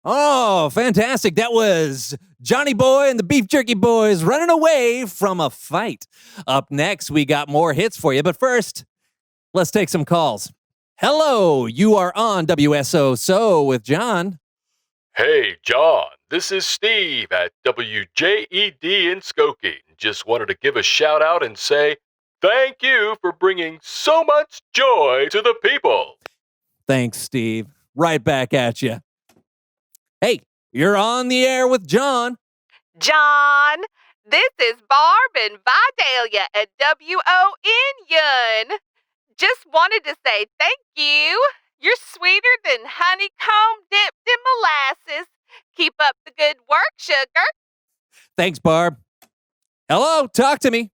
Oh, fantastic. That was Johnny Boy and the Beef Jerky Boys running away from a fight. Up next, we got more hits for you. But first, let's take some calls. Hello, you are on WSO with John. Hey, John, this is Steve at WJED in Skokie. Just wanted to give a shout out and say thank you for bringing so much joy to the people. Thanks, Steve. Right back at you. Hey, you're on the air with John. John, this is Barb and Vidalia at WON. Just wanted to say thank you. You're sweeter than honeycomb dipped in molasses. Keep up the good work, sugar. Thanks, Barb. Hello, talk to me.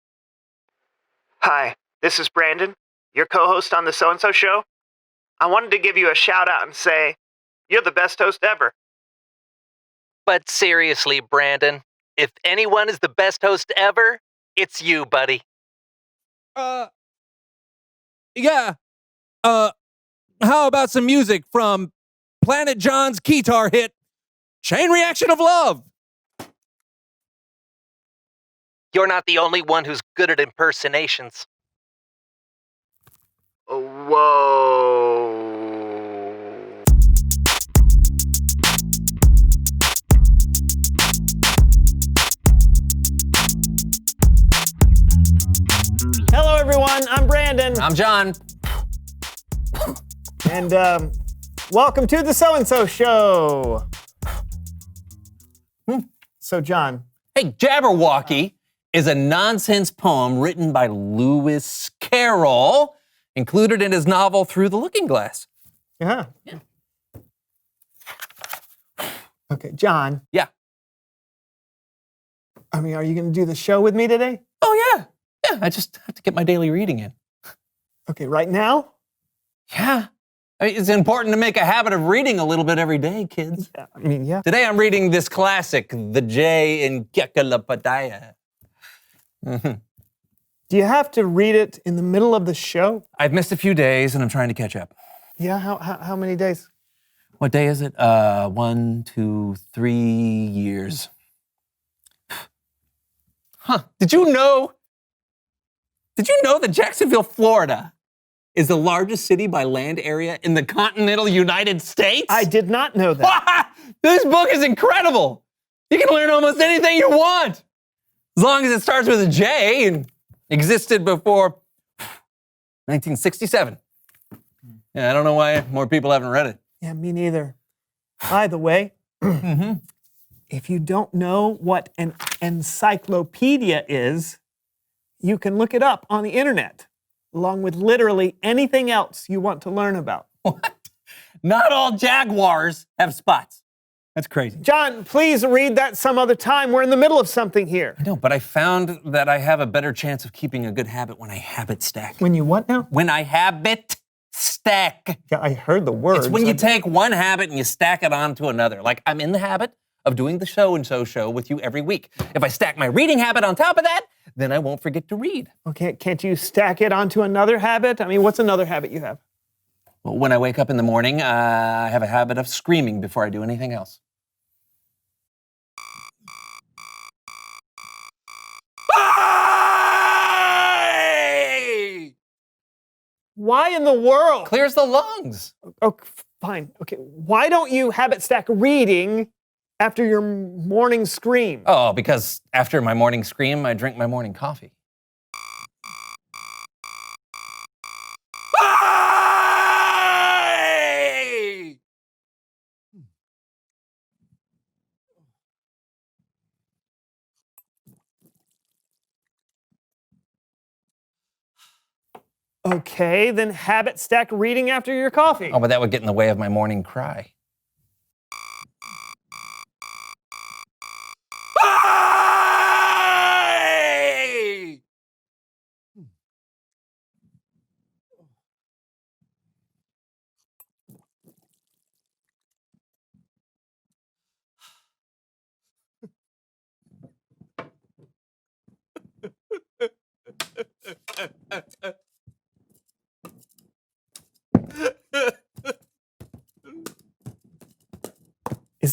Hi, this is Brandon, your co-host on the So-and-So Show. I wanted to give you a shout out and say, you're the best host ever. But seriously, Brandon, if anyone is the best host ever, it's you, buddy. Yeah. How about some music from Planet John's Keytar hit, Chain Reaction of Love? You're not the only one who's good at impersonations. Whoa. Hello, everyone. I'm Brandon. I'm John. And welcome to the So-and-So Show. So, John. Hey, Jabberwocky is a nonsense poem written by Lewis Carroll, included in his novel Through the Looking Glass. Yeah. Okay, John. Yeah. I mean, are you going to do the show with me today? Oh, yeah. Yeah, I just have to get my daily reading in. Okay, right now? Yeah. I mean, it's important to make a habit of reading a little bit every day, kids. Yeah, I mean, yeah. Today I'm reading this classic, The Jay in Kekalapadaya. Do you have to read it in the middle of the show? I've missed a few days and I'm trying to catch up. Yeah, how many days? What day is it? 1, 2, 3 years. Huh. Did you know that Jacksonville, Florida is the largest city by land area in the continental United States? I did not know that. This book is incredible. You can learn almost anything you want, as long as it starts with a J and existed before 1967. Yeah, I don't know why more people haven't read it. Yeah, me neither. By the way, if you don't know what an encyclopedia is, you can look it up on the internet, along with literally anything else you want to learn about. What? Not all jaguars have spots. That's crazy. John, please read that some other time. We're in the middle of something here. I know, but I found that I have a better chance of keeping a good habit when I habit stack. When you what now? When I habit stack. Yeah, I heard the words. It's when you take one habit and you stack it onto another. Like, I'm in the habit of doing the So-and-So Show with you every week. If I stack my reading habit on top of that, then I won't forget to read. Okay, can't you stack it onto another habit? I mean, what's another habit you have? Well, when I wake up in the morning, I have a habit of screaming before I do anything else. Why in the world? Clears the lungs. Oh, fine. Okay, why don't you habit stack reading after your morning scream? Oh, because after my morning scream, I drink my morning coffee. Okay, then habit stack reading after your coffee. Oh, but that would get in the way of my morning cry.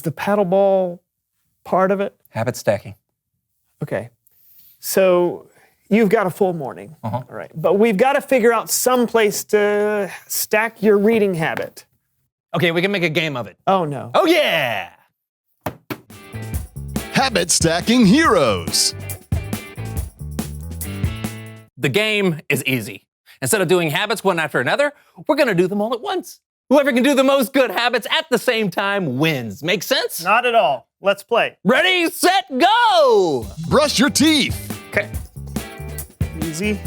Is the paddleball part of it? Habit stacking. Okay. So you've got a full morning. Uh-huh. All right. But we've got to figure out some place to stack your reading habit. Okay, we can make a game of it. Oh, no. Oh, yeah! Habit Stacking Heroes. The game is easy. Instead of doing habits one after another, we're going to do them all at once. Whoever can do the most good habits at the same time wins. Make sense? Not at all. Let's play. Ready, set, go! Brush your teeth. Okay. Easy.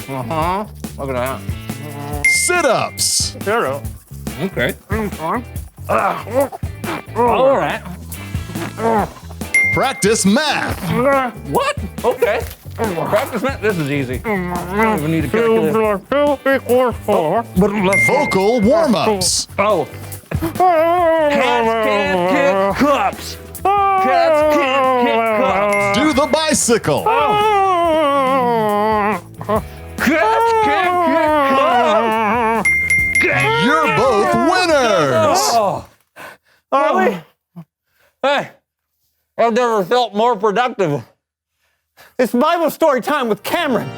Uh-huh. Look at that. Sit-ups. Zero. Okay. All right. Practice math. What? Okay. Practice math. This is easy. I don't even need a calculator. Vocal warm-ups. Oh. Cats can't kick cups. Cats can't kick cups. Do the bicycle. Cats can't kick cups. You're both winners. Oh. Really? Hey, I've never felt more productive. It's Bible story time with Cameron.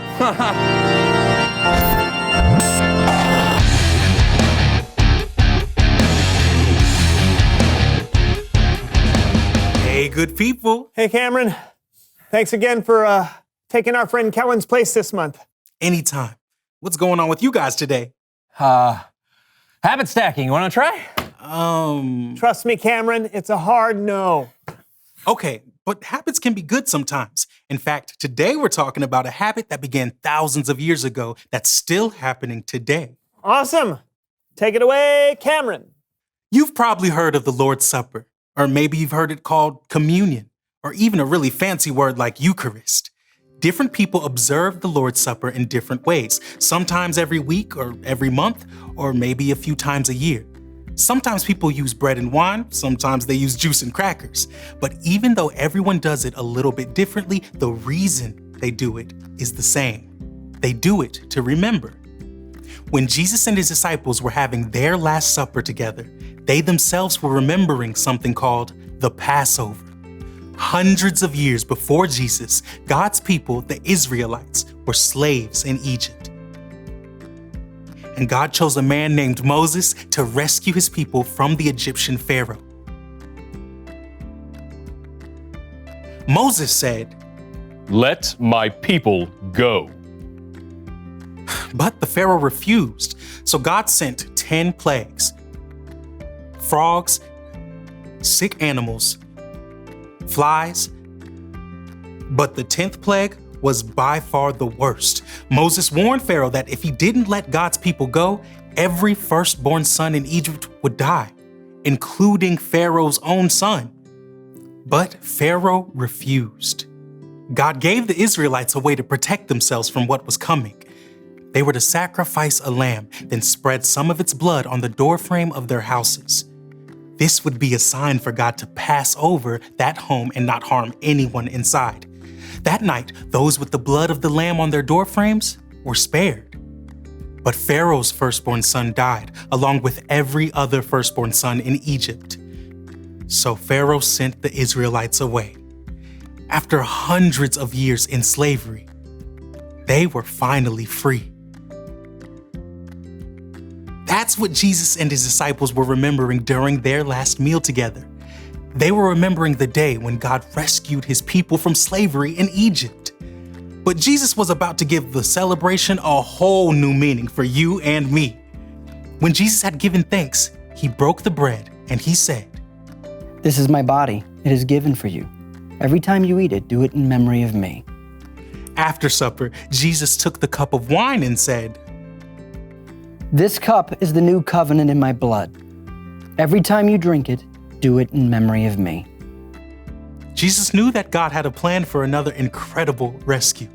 Hey, good people. Hey, Cameron. Thanks again for taking our friend Kellen's place this month. Anytime. What's going on with you guys today? Habit stacking. You want to try? Trust me, Cameron, it's a hard no. Okay, but habits can be good sometimes. In fact, today we're talking about a habit that began thousands of years ago that's still happening today. Awesome. Take it away, Cameron. You've probably heard of the Lord's Supper, or maybe you've heard it called communion, or even a really fancy word like Eucharist. Different people observe the Lord's Supper in different ways, sometimes every week or every month, or maybe a few times a year. Sometimes people use bread and wine, sometimes they use juice and crackers. But even though everyone does it a little bit differently, the reason they do it is the same. They do it to remember. When Jesus and his disciples were having their Last Supper together, they themselves were remembering something called the Passover. Hundreds of years before Jesus, God's people, the Israelites, were slaves in Egypt. And God chose a man named Moses to rescue his people from the Egyptian Pharaoh. Moses said, Let my people go. but the Pharaoh refused, so God sent 10 plagues: frogs, sick animals, flies. But the 10th plague was by far the worst. Moses warned Pharaoh that if he didn't let God's people go, every firstborn son in Egypt would die, including Pharaoh's own son. But Pharaoh refused. God gave the Israelites a way to protect themselves from what was coming. They were to sacrifice a lamb, then spread some of its blood on the doorframe of their houses. This would be a sign for God to pass over that home and not harm anyone inside. That night, those with the blood of the lamb on their doorframes were spared. But Pharaoh's firstborn son died, along with every other firstborn son in Egypt. So Pharaoh sent the Israelites away. After hundreds of years in slavery, they were finally free. That's what Jesus and his disciples were remembering during their last meal together. They were remembering the day when God rescued his people from slavery in Egypt. But Jesus was about to give the celebration a whole new meaning for you and me. When Jesus had given thanks, he broke the bread and he said, This is my body. It is given for you. Every time you eat it, do it in memory of me. After supper, Jesus took the cup of wine and said, This cup is the new covenant in my blood. Every time you drink it, do it in memory of me. Jesus knew that God had a plan for another incredible rescue.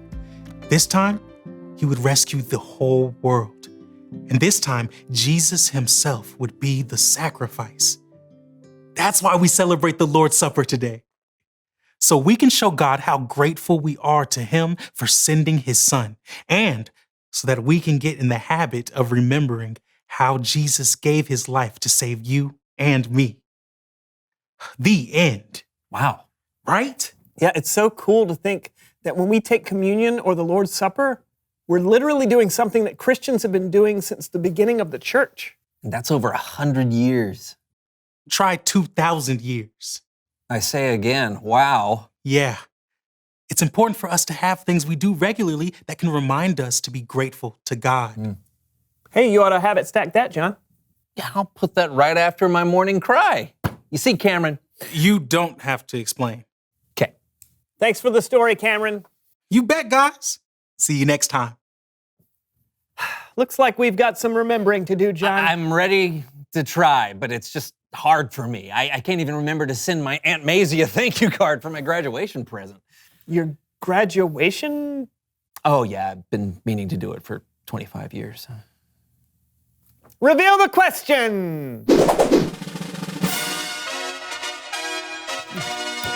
This time, he would rescue the whole world. And this time, Jesus himself would be the sacrifice. That's why we celebrate the Lord's Supper today. So we can show God how grateful we are to him for sending his son, and so that we can get in the habit of remembering how Jesus gave his life to save you and me. The end. Wow. Right? Yeah, it's so cool to think that when we take communion or the Lord's Supper, we're literally doing something that Christians have been doing since the beginning of the church. And that's over 100 years. Try 2,000 years. I say again, wow. Yeah. It's important for us to have things we do regularly that can remind us to be grateful to God. Hey, you ought to have it stack that, John. Yeah, I'll put that right after my morning cry. You see, Cameron? You don't have to explain. Okay. Thanks for the story, Cameron. You bet, guys. See you next time. Looks like we've got some remembering to do, John. I'm ready to try, but it's just hard for me. I can't even remember to send my Aunt Maisie a thank you card for my graduation present. Your graduation? Oh, yeah, I've been meaning to do it for 25 years. Reveal the question.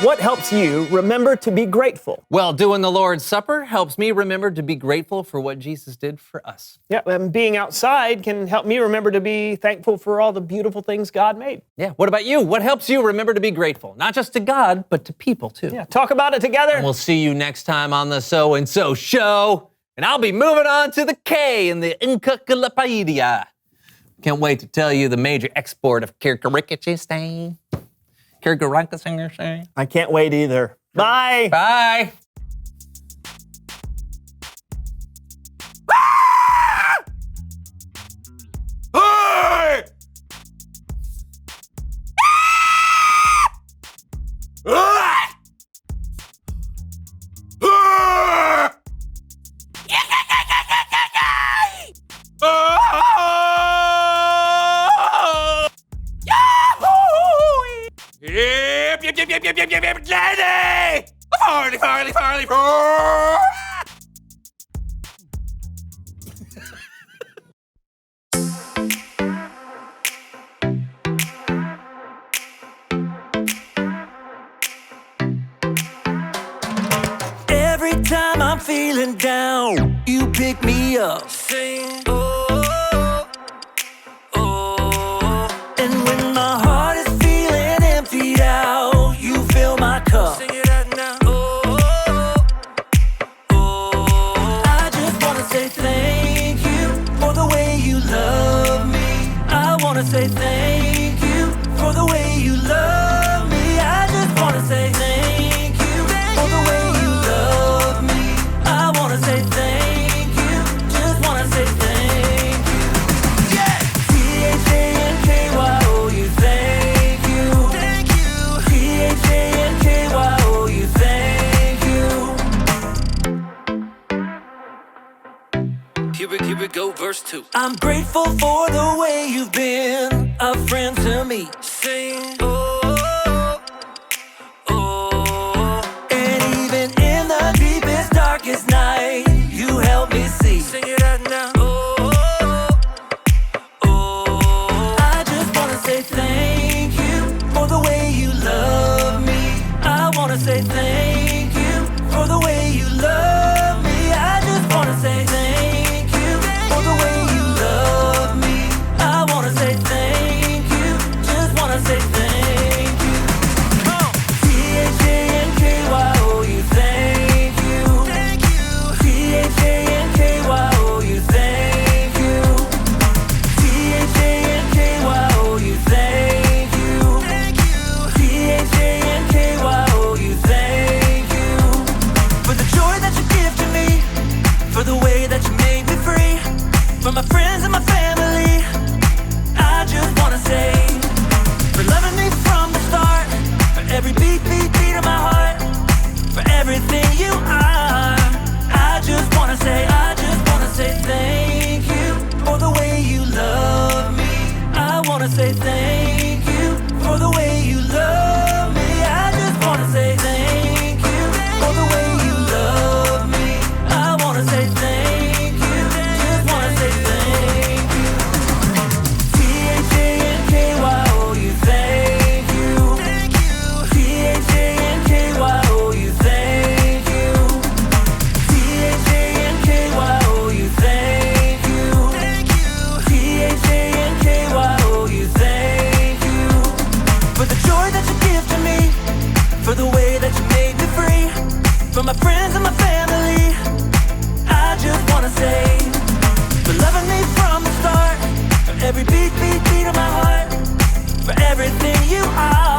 What helps you remember to be grateful? Well, doing the Lord's Supper helps me remember to be grateful for what Jesus did for us. Yeah, and being outside can help me remember to be thankful for all the beautiful things God made. Yeah, what about you? What helps you remember to be grateful? Not just to God, but to people too. Yeah, talk about it together. And we'll see you next time on the So and So Show. And I'll be moving on to the K in the Encyclopedia. Can't wait to tell you the major export of Kirkarikachistain. Kirkarakasingers. I can't wait either. Bye. Bye. Hey! Yep, Daddy! Farley! Every time I'm feeling down, you pick me up. Sing, oh, oh. And when my heart is feeling emptied out, you fill my cup. Sing it out now. Oh, oh. I just wanna say thank you for the way you love me. I wanna say thank you for the way you love me. I just wanna say thank you for the way you love me. I wanna say thank you, just wanna say thank you. Yeah! T-H-A-N-K-Y-O-U, thank you. Thank you. T-H-A-N-K-Y-O-U, thank you. Here we go, verse 2. I'm grateful for the way you've been a friend to me. Sing, oh, oh. And even in the deepest, darkest night, you help me see. Sing it out now. Oh, oh. I just wanna say thank you for the way you love me. I wanna say thank you for the way you love me. I just wanna say thank you for the way you love me. I wanna say thank you, just wanna say thank you. friends and my family. I just wanna say, for loving me from the start, for every beat of my heart, for everything you are.